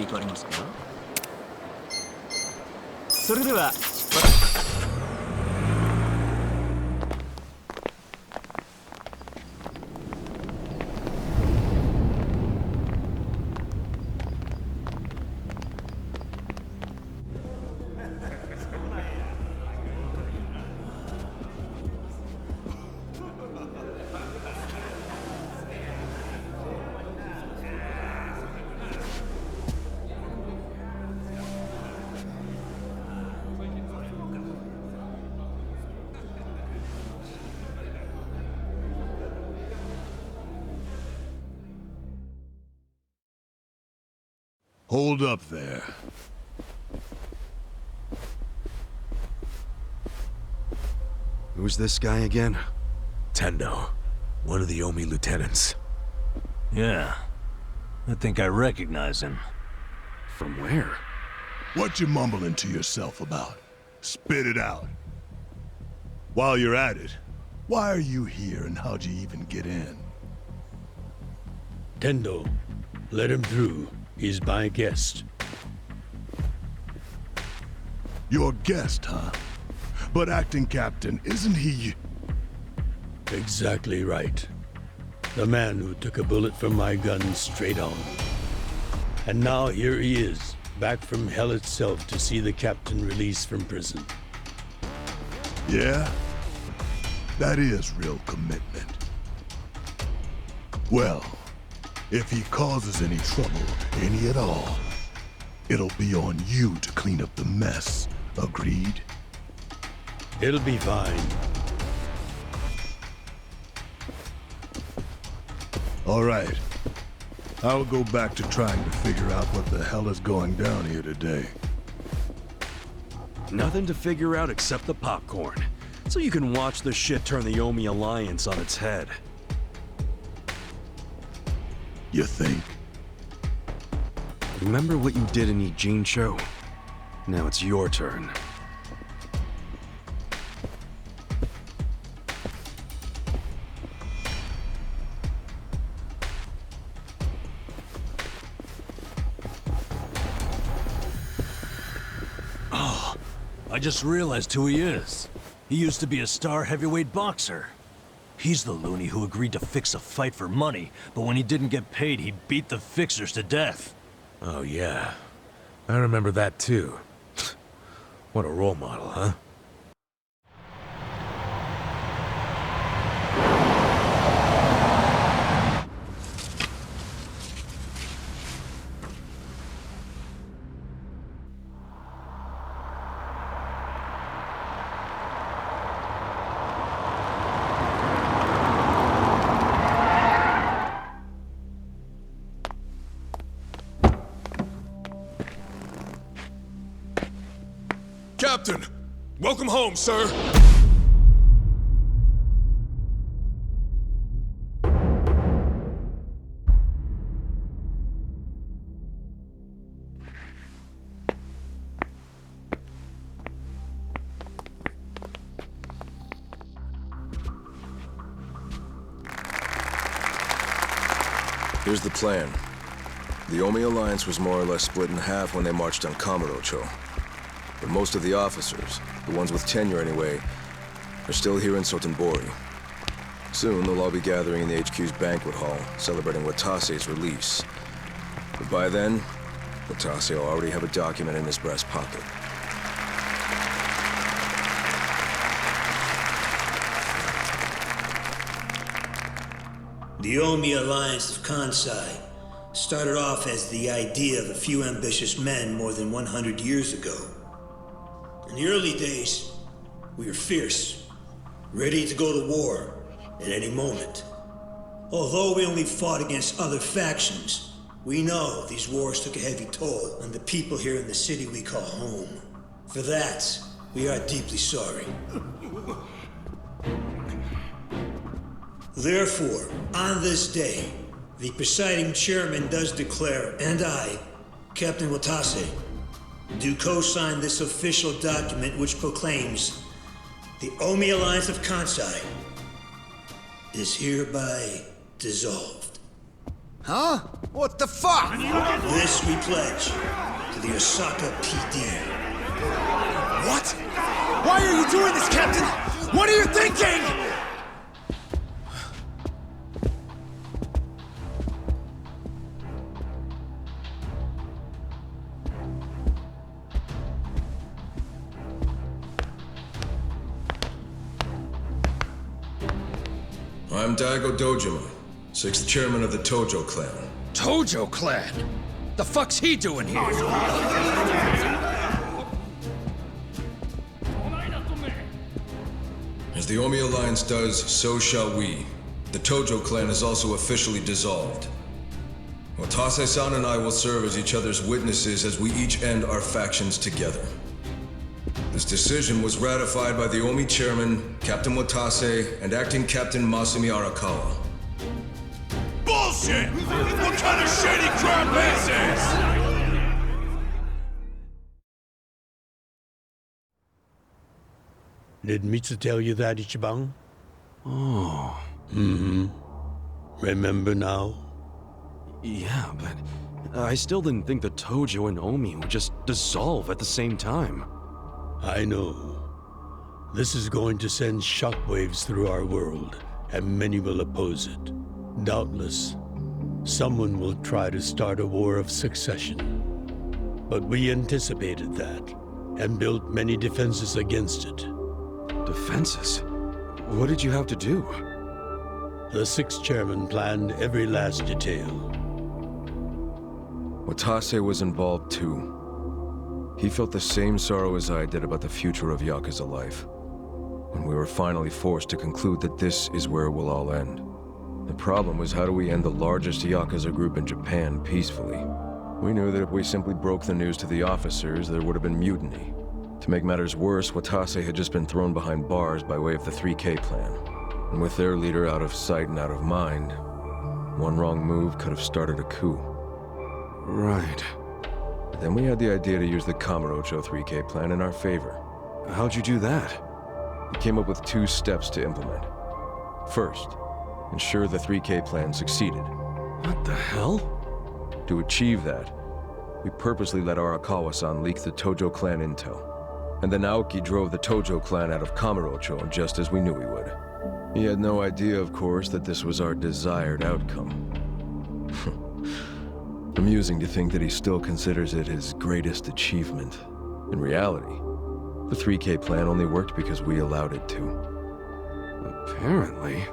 とありますか？それでは出発。Hold up there. Who's this guy again? Tendo, one of the Omi lieutenants. Yeah, I think I recognize him. From where? What you mumbling to yourself about? Spit it out. While you're at it, why are you here and how'd you even get in? Tendo, let him through. He's my guest. Your guest, huh? But acting captain, isn't he... Exactly right. The man who took a bullet from my gun straight on. And now here he is, back from hell itself to see the captain released from prison. Yeah? That is real commitment. Well, if he causes any trouble, any at all, it'll be on you to clean up the mess. Agreed? It'll be fine. All right. I'll go back to trying to figure out what the hell is going down here today. Nothing to figure out except the popcorn. So you can watch the shit turn the Omi Alliance on its head. You think? Remember what you did in Ijincho? Now it's your turn. I just realized who he is. He used to be a star heavyweight boxer. He's the loony who agreed to fix a fight for money, but when he didn't get paid, he beat the fixers to death. Oh yeah, I remember that too. What a role model, huh? Captain! Welcome home, sir! Here's the plan. The Omi Alliance was more or less split in half when they marched on Kamurocho. But most of the officers, the ones with tenure anyway, are still here in Sotenbori. Soon they'll all be gathering in the HQ's banquet hall, celebrating Watase's release. But by then, Watase will already have a document in his breast pocket. The Omi Alliance of Kansai started off as the idea of a few ambitious men more than 100 years ago. In the early days, we were fierce, ready to go to war at any moment. Although we only fought against other factions, we know these wars took a heavy toll on the people here in the city we call home. For that, we are deeply sorry. Therefore, on this day, the presiding chairman does declare, and I, Captain Watase, do co-sign this official document which proclaims the Omi Alliance of Kansai is hereby dissolved. Huh? What the fuck? This we pledge to the Osaka PD. What? Why are you doing this, Captain? What are you thinking? I'm Daigo Dojima, 6th chairman of the Tojo clan. Tojo clan? The fuck's he doing here? As the Omi Alliance does, so shall we. The Tojo clan is also officially dissolved. Watase-san and I will serve as each other's witnesses as we each end our factions together. This decision was ratified by the Omi chairman, Captain Watase, and acting Captain Masumi Arakawa. Bullshit! What kind of shady crap is this? Did Mitsu tell you that, Ichiban? Oh. Remember now? Yeah, but I still didn't think the Tojo and Omi would just dissolve at the same time. I know. This is going to send shockwaves through our world, and many will oppose it. Doubtless, someone will try to start a war of succession. But we anticipated that, and built many defenses against it. Defenses? What did you have to do? The 6th chairman planned every last detail. Watase was involved too. He felt the same sorrow as I did about the future of Yakuza life. When we were finally forced to conclude that this is where it will all end. The problem was, how do we end the largest Yakuza group in Japan peacefully? We knew that if we simply broke the news to the officers, there would have been mutiny. To make matters worse, Watase had just been thrown behind bars by way of the 3K plan. And with their leader out of sight and out of mind, one wrong move could have started a coup. Right. Then we had the idea to use the Kamurocho 3K plan in our favor. How'd you do that? We came up with 2 steps to implement. First, ensure the 3K plan succeeded. What the hell? To achieve that, we purposely let Arakawa-san leak the Tojo clan intel. And then Aoki drove the Tojo clan out of Kamurocho just as we knew he would. He had no idea, of course, that this was our desired outcome. Amusing to think that he still considers it his greatest achievement. In reality, the 3K plan only worked because we allowed it to. Apparently.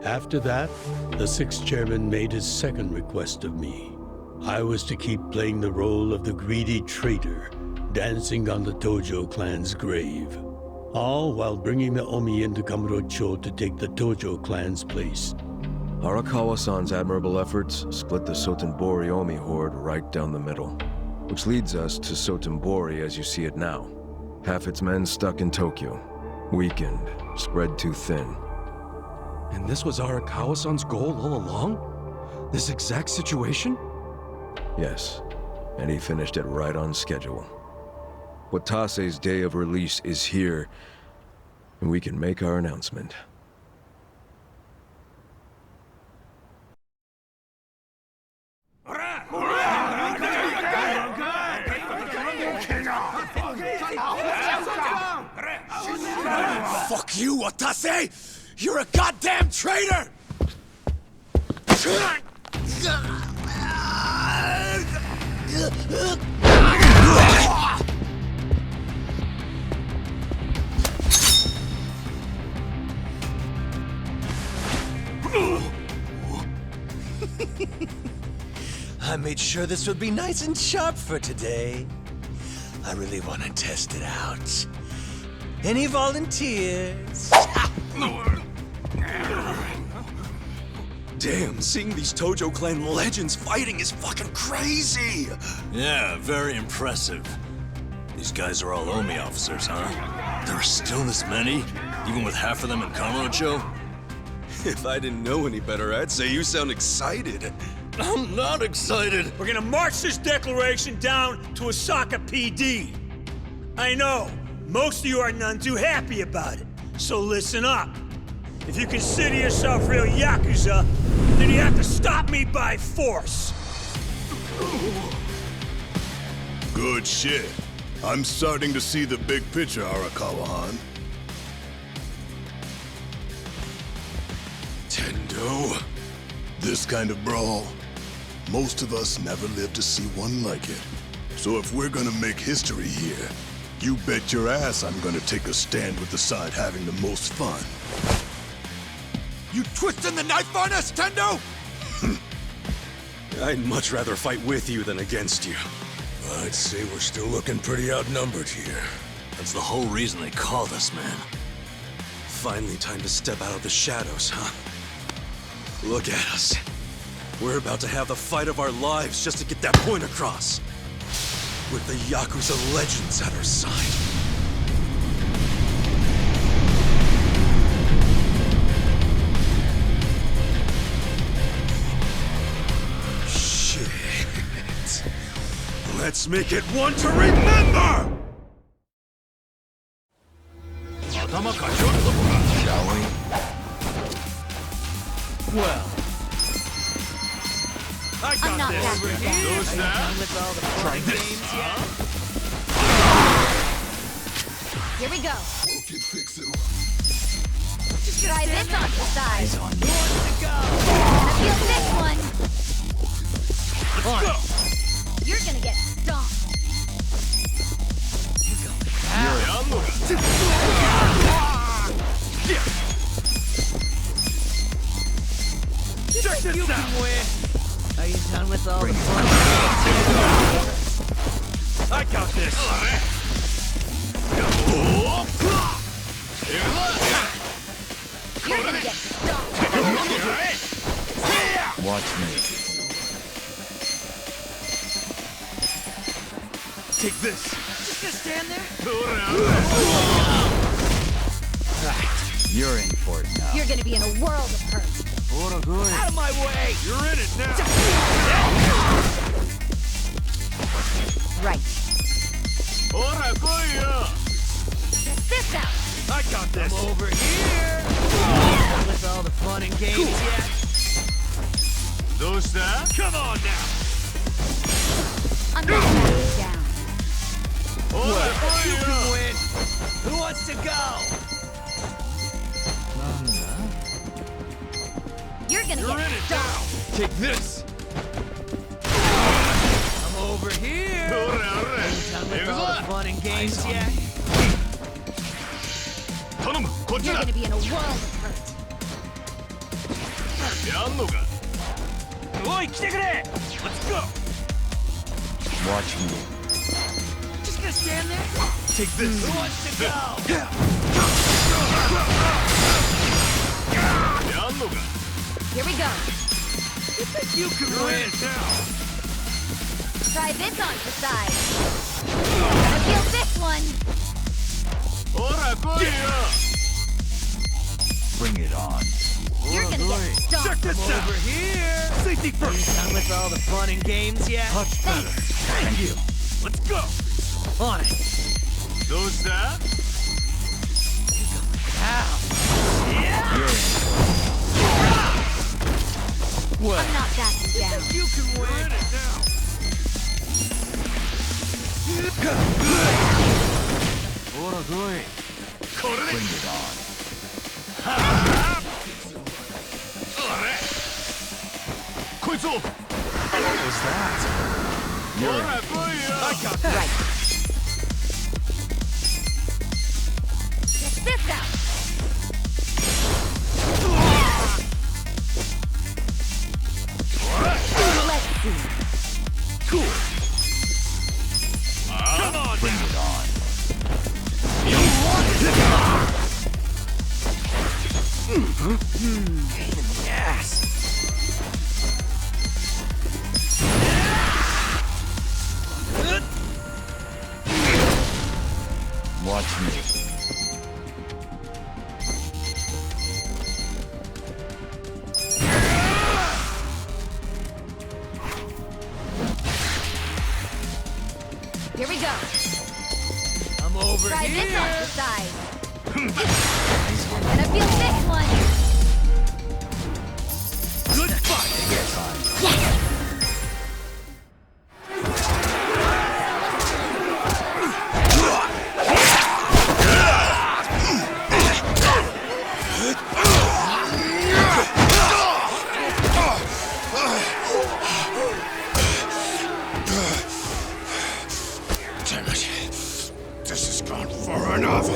After that, the 6th chairman made his second request of me. I was to keep playing the role of the greedy traitor, dancing on the Tojo clan's grave. All while bringing the Omi into Kamurocho to take the Tojo clan's place. Arakawa-san's admirable efforts split the Sotenbori Omi horde right down the middle. Which leads us to Sotenbori as you see it now. Half its men stuck in Tokyo. Weakened, spread too thin. And this was Arakawa-san's goal all along? This exact situation? Yes, and he finished it right on schedule. Watase's day of release is here, and we can make our announcement. Fuck you, Watase! You're a goddamn traitor! I made sure this would be nice and sharp for today. I really want to test it out. Any volunteers? Damn, seeing these Tojo clan legends fighting is fucking crazy! Yeah, very impressive. These guys are all Omi officers, huh? There are still this many? Even with half of them in Kamurocho? If I didn't know any better, I'd say you sound excited. I'm not excited! We're gonna march this declaration down to Osaka PD. I know, most of you are none too happy about it, so listen up. If you consider yourself real Yakuza, then you have to stop me by force. Good shit. I'm starting to see the big picture, Arakawa-han. Tendo? This kind of brawl, most of us never lived to see one like it. So if we're gonna make history here, you bet your ass I'm gonna take a stand with the side having the most fun. You twisting the knife on us, Tendo? I'd much rather fight with you than against you. I'd say we're still looking pretty outnumbered here. That's the whole reason they called us, man. Finally time to step out of the shadows, huh? Look at us. We're about to have the fight of our lives just to get that point across. With the Yakuza legends at our side. Shit. Let's make it one to remember! Shall we? Well, I got I'm not this. that bad. Who's that? With all the fun games yet? Here we go. Just try this on the side. Who wants to go? Gonna feel this one. Let's go. You're gonna get stomped. Check this out. Are you done with all the fun I got this. You're gonna get stomped. Watch me. Take this. Just gonna stand there? You're in for it now. You're gonna be in a world of hurt. Out of my way. You're in it now. Right. Check this out. I got this. I'm over here. Done with all the fun and games yet? Those that? Come on now. I'm not backing down. You can win. Who wants to go? You're gonna You're in get it stomped. now. Take this. I'm over here. Done with all the fun and games yet? You're gonna be in a world of hurt. Let's go. Watch me. Just gonna stand there? Take this. Who wants to go? Here we go. You think you can win now? Try this on the side. Gonna feel this one. Bring it on. You're gonna get Check stomped. this out. Over here. Safety first. Done with all the fun and games yet? Much better. Thank you. Let's go. On it. Those that? Ow. You're in. I'm not backing down. You can win. You're in it now. Bring it on. What was that? You're in. I got that. Right. Check this out. Let's see. Cool. Come on Bring now. it on. Yes. Watch me. Here we go. I'm over Try here. this on the side. Gonna feel this one. Good fight. Yes, I'm. Yes. This has gone far enough.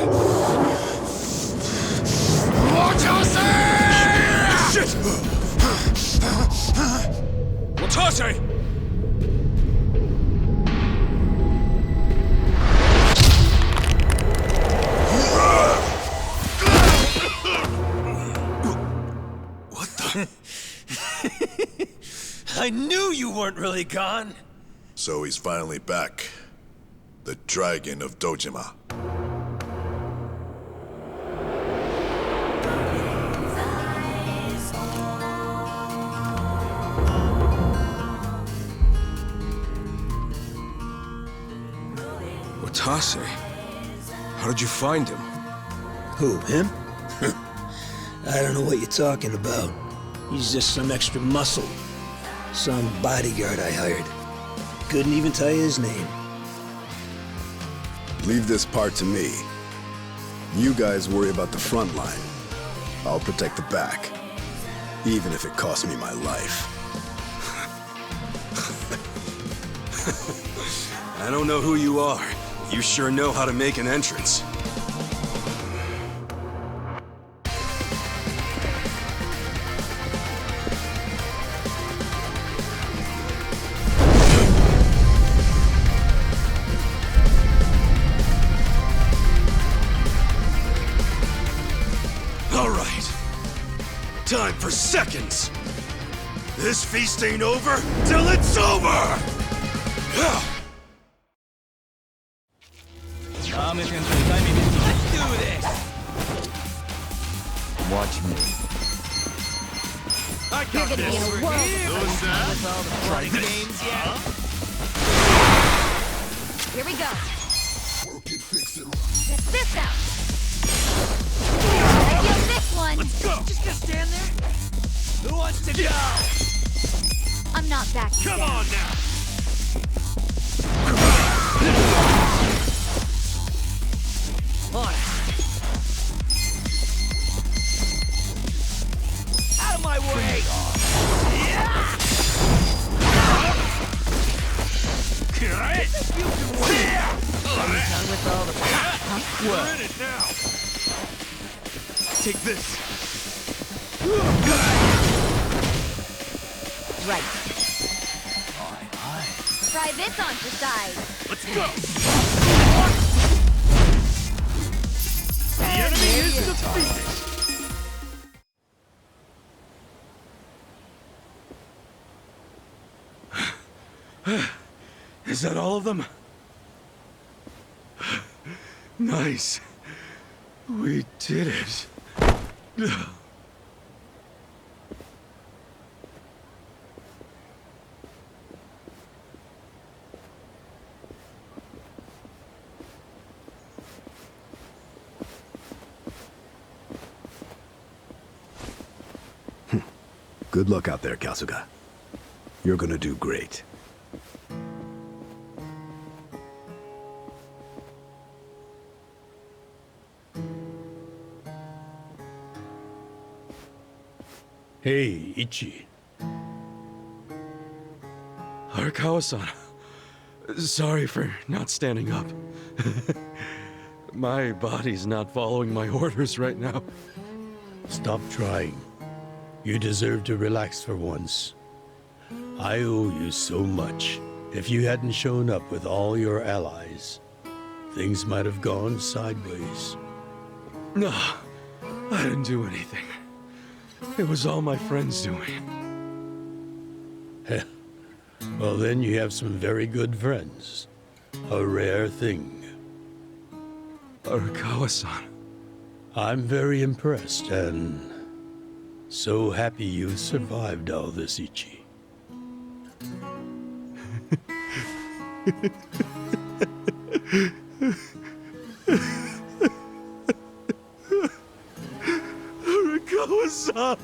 Watase! Shit! Watase! What the? I knew you weren't really gone. So he's finally back. The Dragon of Dojima. Watase? How did you find him? Who, him? I don't know what you're talking about. He's just some extra muscle. Some bodyguard I hired. Couldn't even tell you his name. Leave this part to me. You guys worry about the front line. I'll protect the back. Even if it costs me my life. I don't know who you are. You sure know how to make an entrance. All right. Time for seconds. This feast ain't over till it's over! Let's do this! Watch me. I You're got gonna be in this. a world of pain. With all the fun games yet? Here we go. Check this out. I feel this one. Let's go! Just gonna stand there? Who wants to go? I'm not backing Come down. on now. Out of my way! Done with all the We're in it now. Take this. Right. Try this on for size. Let's go. The enemy is defeated. Is that all of them? Nice. We did it. Good luck out there, Kasuga. You're gonna do great. Hey, Ichi. Arakawa-san. Sorry for not standing up. My body's not following my orders right now. Stop trying. You deserve to relax for once. I owe you so much. If you hadn't shown up with all your allies, things might have gone sideways. No, I didn't do anything. It was all my friends doing. Well, then you have some very good friends. A rare thing. Arakawa-san. I'm very impressed and so happy you survived all this, Ichi. Arakawa-san!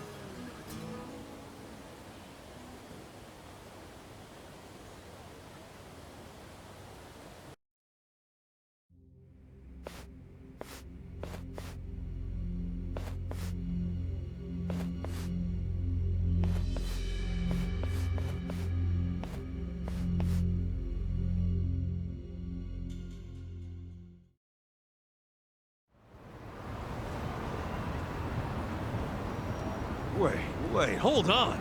Wait, hold on.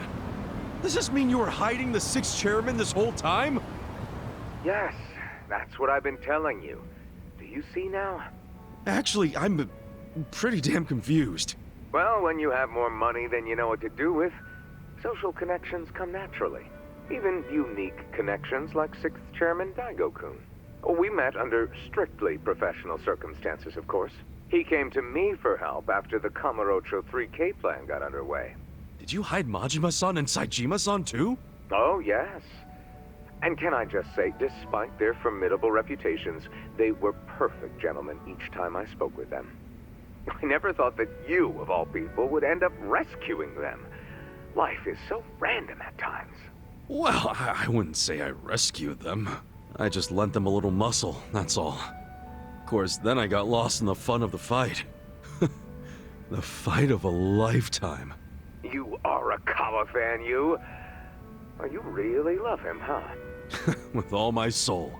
Does this mean you were hiding the sixth chairman this whole time? Yes, that's what I've been telling you. Do you see now? Actually, I'm pretty damn confused. Well, when you have more money than you know what to do with, social connections come naturally. Even unique connections like 6th Chairman Daigo-kun. We met under strictly professional circumstances, of course. He came to me for help after the Kamurocho 3K plan got underway. Did you hide Majima-san and Saejima-san too? Oh, yes. And can I just say, despite their formidable reputations, they were perfect gentlemen each time I spoke with them. I never thought that you, of all people, would end up rescuing them. Life is so random at times. Well, I wouldn't say I rescued them. I just lent them a little muscle, that's all. Of course, then I got lost in the fun of the fight. The fight of a lifetime. You are a Kawa fan, you. Oh, you really love him, huh? With all my soul.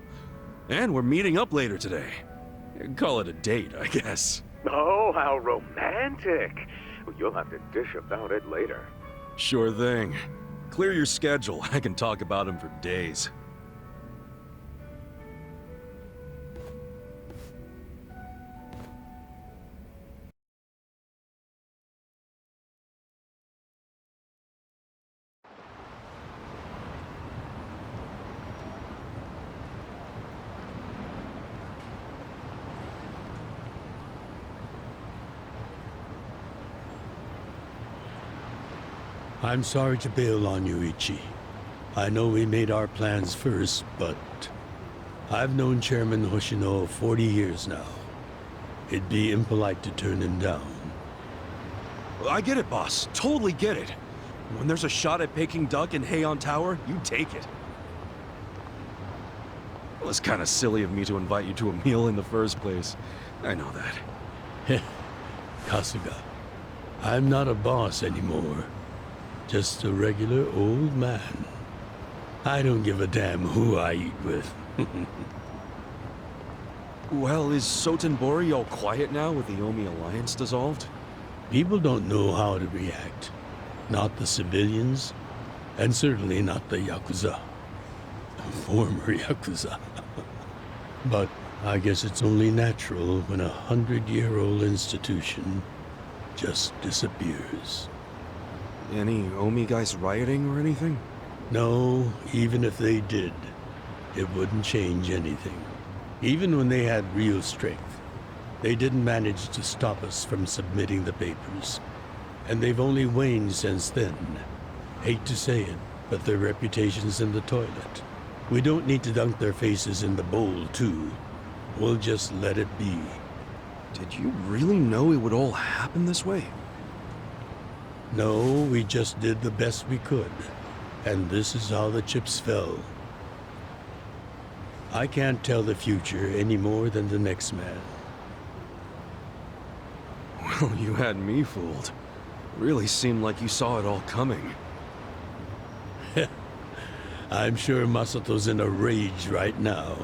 And we're meeting up later today. Call it a date, I guess. Oh, how romantic. You'll have to dish about it later. Sure thing. Clear your schedule. I can talk about him for days. I'm sorry to bail on you, Ichi. I know we made our plans first, but I've known Chairman Hoshino 40 years now. It'd be impolite to turn him down. I get it, boss. Totally get it. When there's a shot at Peking Duck and Heian Tower, you take it. It was kind of silly of me to invite you to a meal in the first place. I know that. Kasuga, I'm not a boss anymore. Just a regular old man. I don't give a damn who I eat with. Well, is Sotenbori all quiet now with the Omi Alliance dissolved? People don't know how to react. Not the civilians, and certainly not the Yakuza. Former Yakuza. But I guess it's only natural when a 100-year-old institution just disappears. Any Omi guys rioting or anything? No, even if they did, it wouldn't change anything. Even when they had real strength, they didn't manage to stop us from submitting the papers. And they've only waned since then. Hate to say it, but their reputation's in the toilet. We don't need to dunk their faces in the bowl, too. We'll just let it be. Did you really know it would all happen this way? No, we just did the best we could. And this is how the chips fell. I can't tell the future any more than the next man. Well, you had me fooled. Really seemed like you saw it all coming. I'm sure Masato's in a rage right now.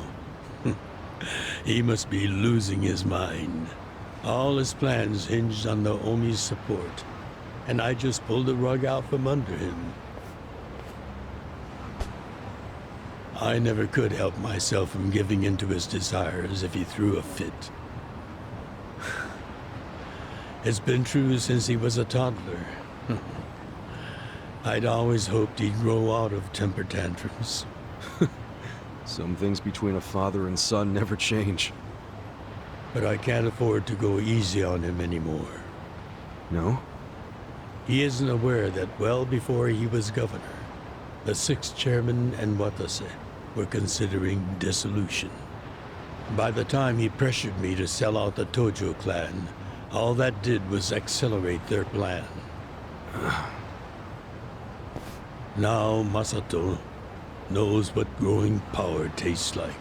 He must be losing his mind. All his plans hinged on the Omi's support, and I just pulled the rug out from under him. I never could help myself from giving in to his desires if he threw a fit. It's been true since he was a toddler. I'd always hoped he'd grow out of temper tantrums. Some things between a father and son never change. But I can't afford to go easy on him anymore. No? He isn't aware that well before he was governor, the 6th chairman and Watase were considering dissolution. By the time he pressured me to sell out the Tojo clan, all that did was accelerate their plan. Now Masato knows what growing power tastes like.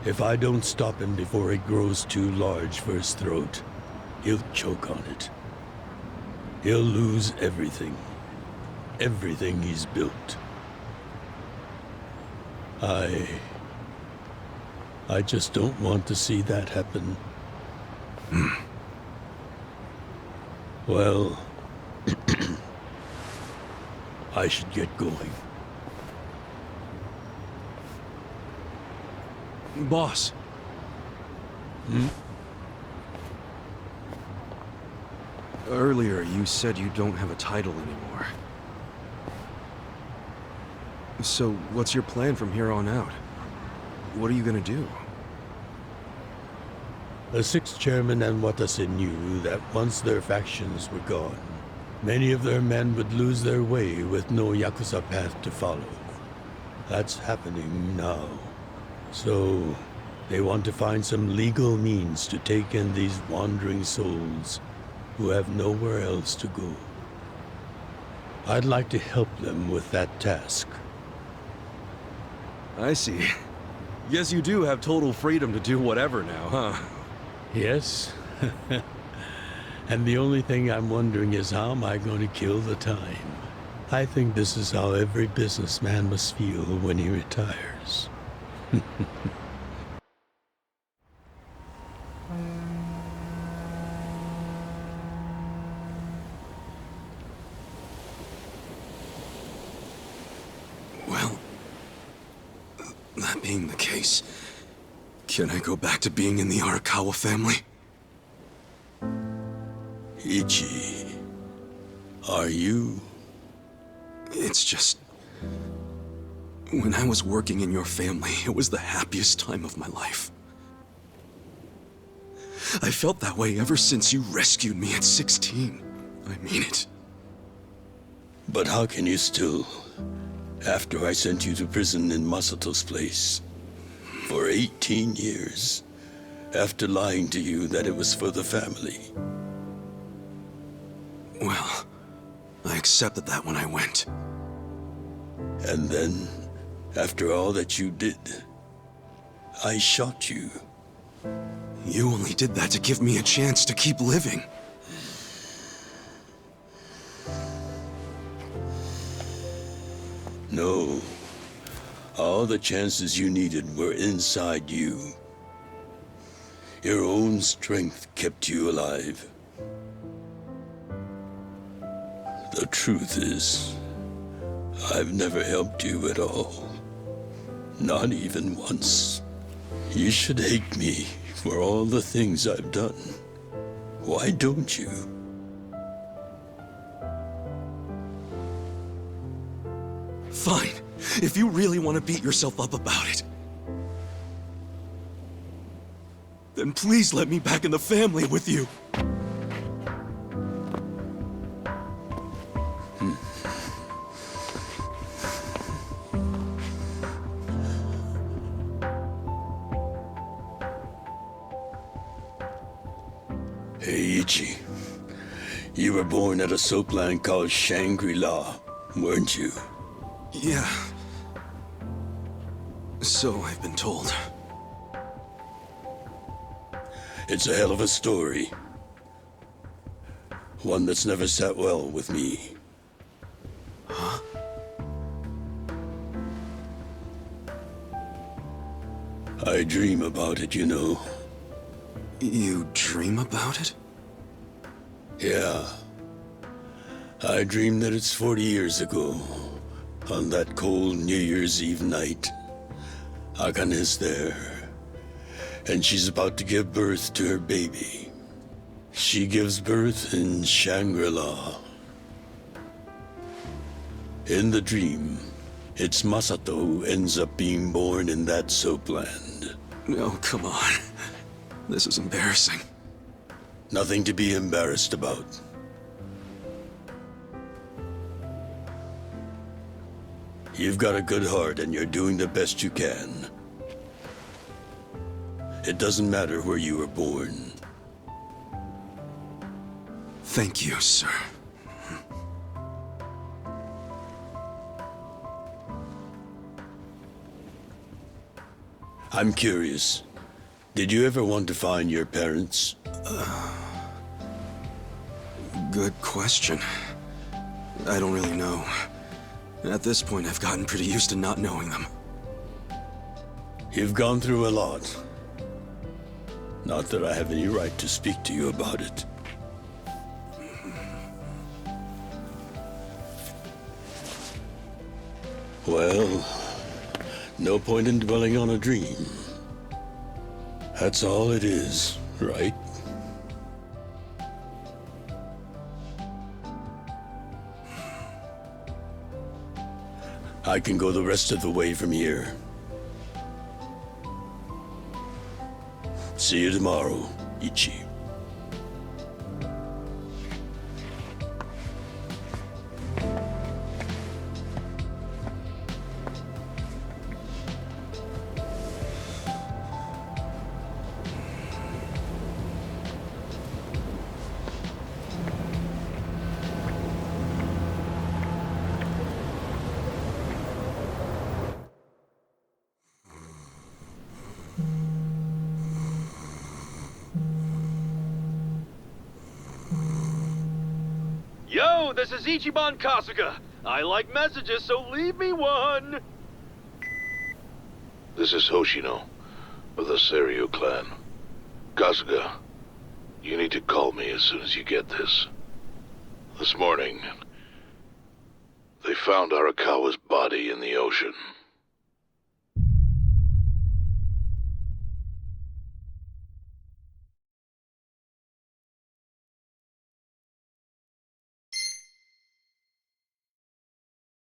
If I don't stop him before it grows too large for his throat, he'll choke on it. He'll lose everything. Everything he's built. I just don't want to see that happen. Well, I should get going. Boss. Hmm? Earlier, you said you don't have a title anymore. So, what's your plan from here on out? What are you gonna do? The sixth chairman and Watase knew that once their factions were gone, many of their men would lose their way with no Yakuza path to follow. That's happening now. So, they want to find some legal means to take in these wandering souls who have nowhere else to go. I'd like to help them with that task. I see. Guess you do have total freedom to do whatever now, huh? Yes. And the only thing I'm wondering is how am I going to kill the time? I think this is how every businessman must feel when he retires. Well, that being the case, can I go back to being in the Arakawa family? Ichi, are you? It's just... when I was working in your family, it was the happiest time of my life. I felt that way ever since you rescued me at 16. I mean it. But how can you still, after I sent you to prison in Masato's place, for 18 years, after lying to you that it was for the family? Well, I accepted that when I went. And then, after all that you did, I shot you. You only did that to give me a chance to keep living. No. All the chances you needed were inside you. Your own strength kept you alive. The truth is, I've never helped you at all. Not even once. You should hate me for all the things I've done. Why don't you? Fine. If you really want to beat yourself up about it, then please let me back in the family with you. Hey, Ichi. You were born at a soapland called Shangri-La, weren't you? Yeah. So I've been told. It's a hell of a story. One that's never sat well with me. Huh? I dream about it, you know. You dream about it? Yeah. I dream that it's 40 years ago, on that cold New Year's Eve night. Akane's there, and she's about to give birth to her baby. She gives birth in Shangri-La. In the dream, it's Masato who ends up being born in that soapland. No, come on. This is embarrassing. Nothing to be embarrassed about. You've got a good heart and you're doing the best you can. It doesn't matter where you were born. Thank you, sir. I'm curious. Did you ever want to find your parents? Good question. I don't really know. At this point, I've gotten pretty used to not knowing them. You've gone through a lot. Not that I have any right to speak to you about it. Well, no point in dwelling on a dream. That's all it is, right? I can go the rest of the way from here. See you tomorrow, Ichi. Yo, this is Ichiban Kasuga. I like messages, so leave me one. This is Hoshino, of the Seiryu clan. Kasuga, you need to call me as soon as you get this. This morning, they found Arakawa's body in the ocean.